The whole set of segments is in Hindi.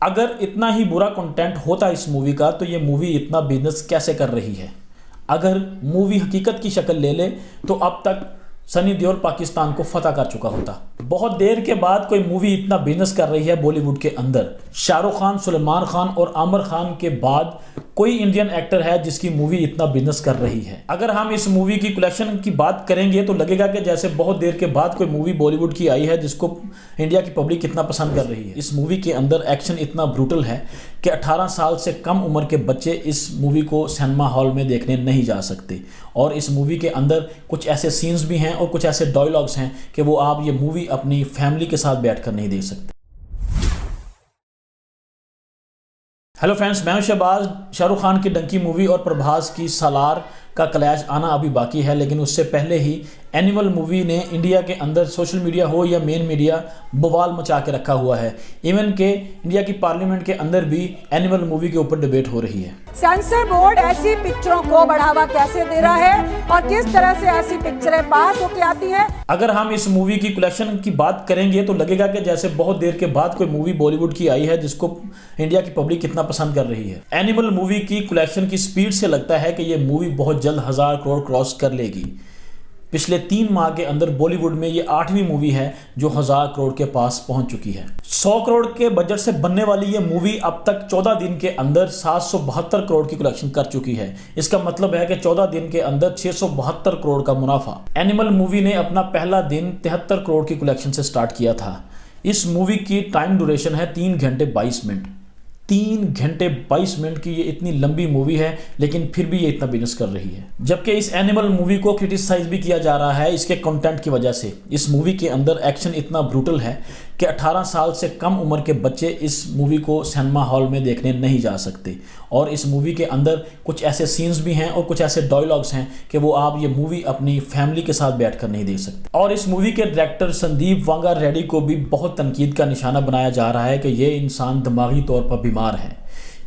अगर इतना ही बुरा कंटेंट होता इस मूवी का तो ये मूवी इतना बिजनेस कैसे कर रही है। अगर मूवी हकीकत की शक्ल ले ले तो अब तक सनी देओल पाकिस्तान को फतह कर चुका होता। बहुत देर के बाद कोई मूवी इतना बिजनेस कर रही है बॉलीवुड के अंदर। शाहरुख खान, सलमान खान और आमिर खान के बाद कोई इंडियन एक्टर है जिसकी मूवी इतना बिजनेस कर रही है। अगर हम इस मूवी की कलेक्शन की बात करेंगे तो लगेगा कि जैसे बहुत देर के बाद कोई मूवी बॉलीवुड की आई है जिसको इंडिया की पब्लिक इतना पसंद कर रही है। इस मूवी के अंदर एक्शन इतना ब्रूटल है कि 18 साल से कम उम्र के बच्चे इस मूवी को सिनेमा हॉल में देखने नहीं जा सकते। और इस मूवी के अंदर कुछ ऐसे सीन्स भी हैं और कुछ ऐसे डायलॉग्स हैं कि वो आप ये मूवी अपनी फैमिली के साथ बैठकर नहीं देख सकते। हेलो फ्रेंड्स, मैं हूं शहबाज। शाहरुख खान की डंकी मूवी और प्रभास की सालार का क्लैश आना अभी बाकी है, लेकिन उससे पहले ही एनिमल मूवी ने इंडिया के अंदर सोशल मीडिया हो या मेन मीडिया बवाल मचा के रखा हुआ है। इवन के इंडिया की पार्लियामेंट के अंदर भी एनिमल मूवी के ऊपर डिबेट हो रही है। सेंसर बोर्ड ऐसी पिक्चरों को बढ़ावा कैसे दे रहा है और किस तरह से ऐसी पिक्चरें पास होके आती हैं। अगर हम इस मूवी की कलेक्शन की बात करेंगे तो लगेगा कि जैसे बहुत देर के बाद कोई मूवी बॉलीवुड की आई है जिसको इंडिया की पब्लिक इतना पसंद कर रही है। एनिमल मूवी की कलेक्शन की स्पीड से लगता है कि ये मूवी बहुत जल्द 1000 करोड़ क्रॉस कर लेगी। पिछले 3 माह के अंदर बॉलीवुड में ये 8वीं मूवी है जो 1000 करोड़ के पास पहुंच चुकी है। 100 करोड़ के बजट से बनने वाली ये मूवी अब तक 14 दिन के अंदर 772 करोड़ की कलेक्शन कर चुकी है। इसका मतलब है कि 14 दिन के अंदर 672 करोड़ का मुनाफा। एनिमल मूवी ने अपना पहला दिन 73 करोड़ की कलेक्शन से स्टार्ट किया था। इस मूवी की टाइम ड्यूरेशन है 3 घंटे 22 मिनट। 3 घंटे 22 मिनट की ये इतनी लंबी मूवी है, लेकिन फिर भी ये इतना बिजनेस कर रही है। जबकि इस एनिमल मूवी को क्रिटिसाइज भी किया जा रहा है इसके कंटेंट की वजह से। इस मूवी के अंदर एक्शन इतना ब्रूटल है कि 18 साल से कम उम्र के बच्चे इस मूवी को सिनेमा हॉल में देखने नहीं जा सकते। और इस मूवी के अंदर कुछ ऐसे सीन्स भी हैं और कुछ ऐसे डायलॉग्स हैं कि वो आप ये मूवी अपनी फैमिली के साथ बैठकर नहीं देख सकते। और इस मूवी के डायरेक्टर संदीप वांगा रेड्डी को भी बहुत तनकीद का निशाना बनाया जा रहा है कि ये इंसान दिमागी तौर पर बीमार है,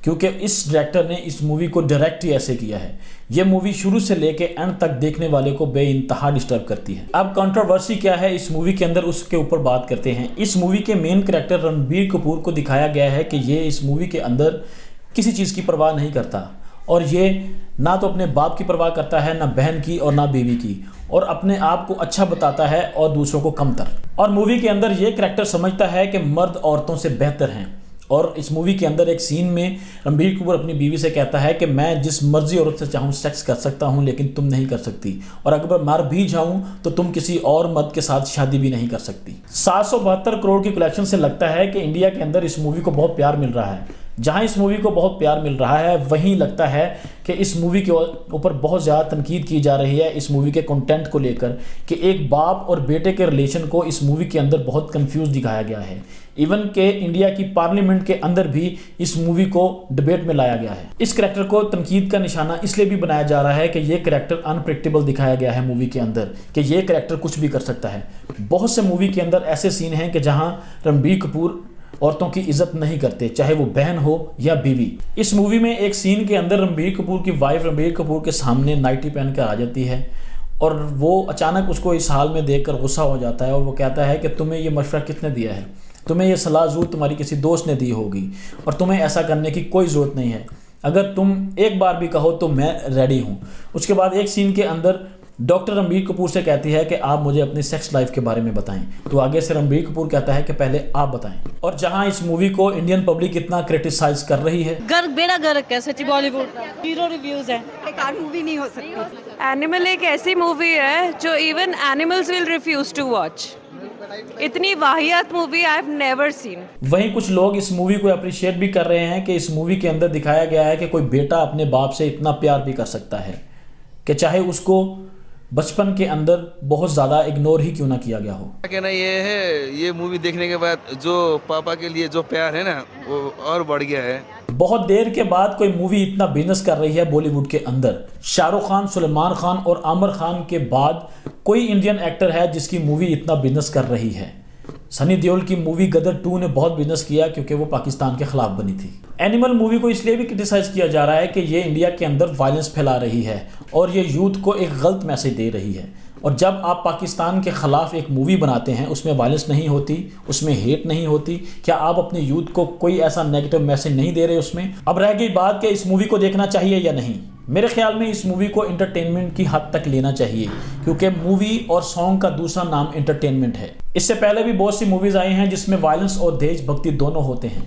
क्योंकि इस डायरेक्टर ने इस मूवी को डायरेक्ट ही ऐसे किया है। ये मूवी शुरू से लेके एंड तक देखने वाले को बेइंतहा डिस्टर्ब करती है। अब कंट्रोवर्सी क्या है इस मूवी के अंदर, उसके ऊपर बात करते हैं। इस मूवी के मेन कैरेक्टर रणबीर कपूर को दिखाया गया है कि ये इस मूवी के अंदर किसी चीज़ की परवाह नहीं करता, और ये ना तो अपने बाप की परवाह करता है, ना बहन की और ना बीवी की, और अपने आप को अच्छा बताता है और दूसरों को कमतर। और मूवी के अंदर ये कैरेक्टर समझता है कि मर्द औरतों से बेहतर हैं। और इस मूवी के अंदर एक सीन में रणबीर कपूर अपनी बीवी से कहता है कि मैं जिस मर्जी औरत से चाहूँ सेक्स कर सकता हूँ, लेकिन तुम नहीं कर सकती, और अगर मर भी जाऊँ तो तुम किसी और मर्द के साथ शादी भी नहीं कर सकती। 772 करोड़ की कलेक्शन से लगता है कि इंडिया के अंदर इस मूवी को बहुत प्यार मिल रहा है। जहाँ इस मूवी को बहुत प्यार मिल रहा है वहीं लगता है कि इस मूवी के ऊपर बहुत ज़्यादा तनकीद की जा रही है इस मूवी के कंटेंट को लेकर, कि एक बाप और बेटे के रिलेशन को इस मूवी के अंदर बहुत कंफ्यूज दिखाया गया है। इवन के इंडिया की पार्लियामेंट के अंदर भी इस मूवी को डिबेट में लाया गया है। इस करैक्टर को तनकीद का निशाना इसलिए भी बनाया जा रहा है कि ये करैक्टर अनप्रेडिक्टेबल दिखाया गया है मूवी के अंदर, कि ये करैक्टर कुछ भी कर सकता है। बहुत से मूवी के अंदर ऐसे सीन हैं कि जहाँ रणबीर कपूर औरतों की इज्जत नहीं करते, चाहे वो बहन हो या बीवी। इस मूवी में एक सीन के अंदर रणबीर कपूर की वाइफ रणबीर कपूर के सामने नाइटी पहन कर आ जाती है, और वो अचानक उसको इस हाल में देखकर गुस्सा हो जाता है, और वो कहता है कि तुम्हें ये मशवरा किसने दिया है, तुम्हें ये सलाह ज़रूर तुम्हारी किसी दोस्त ने दी होगी, और तुम्हें ऐसा करने की कोई ज़रूरत नहीं है। अगर तुम एक बार भी कहो तो मैं रेडी हूँ। उसके बाद एक सीन के अंदर डॉक्टर रणबीर कपूर से कहती है कि आप मुझे अपनी सेक्स लाइफ के बारे में बताएं, तो आगे से रणबीर कपूर कहता है कि पहले आप बताएं। और जहां इस मूवी को इंडियन पब्लिक इतना क्रिटिसाइज कर रही है, गर्ग बेड़ा गर्क है सच्ची बॉलीवुड हीरो रिव्यूज है, बेकार मूवी नहीं हो सकती। एनिमल एक ऐसी मूवी है जो even animals will refuse to watch. इतनी वाहियात movie I have never seen. वहीं कुछ लोग इस मूवी को अप्रिशिएट भी कर रहे हैं कि इस मूवी के अंदर दिखाया गया है कि कोई बेटा अपने बाप से इतना प्यार भी कर सकता है कि चाहे उसको बचपन के अंदर बहुत ज़्यादा इग्नोर ही क्यों ना किया गया हो। कहना ये है, ये मूवी देखने के बाद जो पापा के लिए जो प्यार है ना वो और बढ़ गया है। बहुत देर के बाद कोई मूवी इतना बिजनेस कर रही है बॉलीवुड के अंदर। शाहरुख खान, सलमान खान और आमिर खान के बाद कोई इंडियन एक्टर है जिसकी मूवी इतना बिजनेस कर रही है। सनी देओल की मूवी गदर 2 ने बहुत बिजनेस किया क्योंकि वो पाकिस्तान के खिलाफ बनी थी। एनिमल मूवी को इसलिए भी क्रिटिसाइज किया जा रहा है कि ये इंडिया के अंदर वायलेंस फैला रही है और ये यूथ को एक गलत मैसेज दे रही है। और जब आप पाकिस्तान के ख़िलाफ़ एक मूवी बनाते हैं, उसमें वायलेंस नहीं होती, उसमें हेट नहीं होती, क्या आप अपने यूथ को कोई ऐसा नेगेटिव मैसेज नहीं दे रहे उसमें? अब रह गई बात कि इस मूवी को देखना चाहिए या नहीं। मेरे ख्याल में इस मूवी को एंटरटेनमेंट की हद तक लेना चाहिए, क्योंकि मूवी और सॉन्ग का दूसरा नाम एंटरटेनमेंट है। इससे पहले भी बहुत सी मूवीज़ आई हैं जिसमें वायलेंस और देशभक्ति दोनों होते हैं।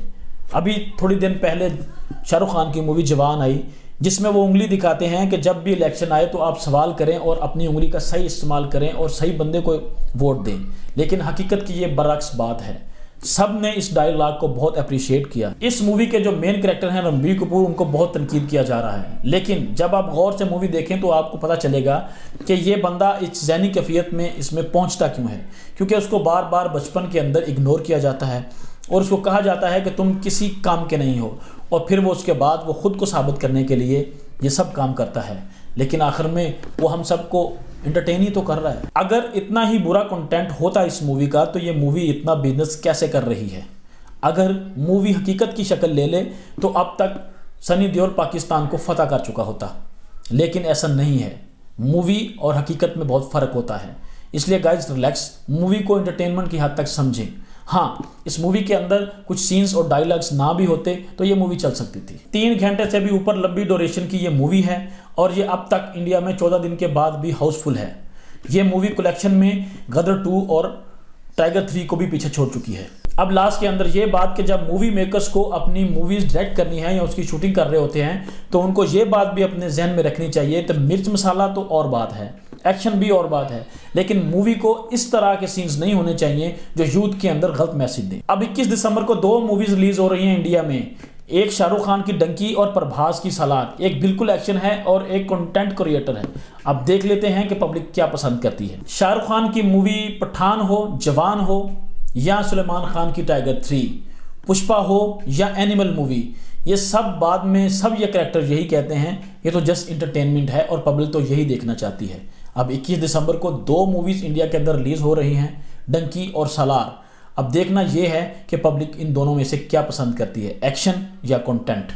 अभी थोड़ी दिन पहले शाहरुख खान की मूवी जवान आई, जिसमें वो उंगली दिखाते हैं कि जब भी इलेक्शन आए तो आप सवाल करें और अपनी उंगली का सही इस्तेमाल करें और सही बंदे को वोट दें। लेकिन हकीकत की ये बरअक्स बात है। सब ने इस डायलॉग को बहुत अप्रिशिएट किया। इस मूवी के जो मेन कैरेक्टर हैं रणबीर कपूर, उनको बहुत तनकीद किया जा रहा है। लेकिन जब आप गौर से मूवी देखें तो आपको पता चलेगा कि ये बंदा इस ज़हनी कैफियत में इसमें पहुंचता क्यों है, क्योंकि उसको बार बार बचपन के अंदर इग्नोर किया जाता है और उसको कहा जाता है कि तुम किसी काम के नहीं हो, और फिर वो उसके बाद वो खुद को साबित करने के लिए ये सब काम करता है। लेकिन आखिर में वो हम सबको एंटरटेन ही तो कर रहा है। अगर इतना ही बुरा कंटेंट होता इस मूवी का तो ये मूवी इतना बिजनेस कैसे कर रही है? अगर मूवी हकीकत की शक्ल ले ले तो अब तक सनी देओल पाकिस्तान को फतह कर चुका होता, लेकिन ऐसा नहीं है। मूवी और हकीकत में बहुत फ़र्क होता है। इसलिए गाइज रिलैक्स, मूवी को एंटरटेनमेंट की हद तक समझें। हाँ, इस मूवी के अंदर कुछ सीन्स और डायलॉग्स ना भी होते तो ये मूवी चल सकती थी। 3 घंटे से भी ऊपर लंबी ड्यूरेशन की ये मूवी है और ये अब तक इंडिया में 14 दिन के बाद भी हाउसफुल है। ये मूवी कलेक्शन में गदर 2 और टाइगर 3 को भी पीछे छोड़ चुकी है। अब लास्ट के अंदर ये बात कि जब मूवी मेकर्स को अपनी मूवीज़ डायरेक्ट करनी है या उसकी शूटिंग कर रहे होते हैं तो उनको ये बात भी अपने जहन में रखनी चाहिए। तो मिर्च मसाला तो और बात है, एक्शन भी और बात है, लेकिन मूवी को इस तरह के सीन्स नहीं होने चाहिए जो यूथ के अंदर गलत मैसेज दें। अब 21 दिसंबर को 2 मूवीज़ रिलीज़ हो रही हैं इंडिया में। एक शाहरुख खान की डंकी और प्रभास की सलार। एक बिल्कुल एक्शन है और एक कंटेंट क्रिएटर है। अब देख लेते हैं कि पब्लिक क्या पसंद करती है। शाहरुख खान की मूवी पठान हो, जवान हो या सलमान खान की टाइगर 3, पुष्पा हो या एनिमल मूवी, ये सब बाद में सब ये कैरेक्टर यही कहते हैं ये तो जस्ट इंटरटेनमेंट है और पब्लिक तो यही देखना चाहती है। अब 21 दिसंबर को 2 मूवीज़ इंडिया के अंदर रिलीज़ हो रही हैं, डंकी और सलार। अब देखना ये है कि पब्लिक इन दोनों में से क्या पसंद करती है, एक्शन या कंटेंट।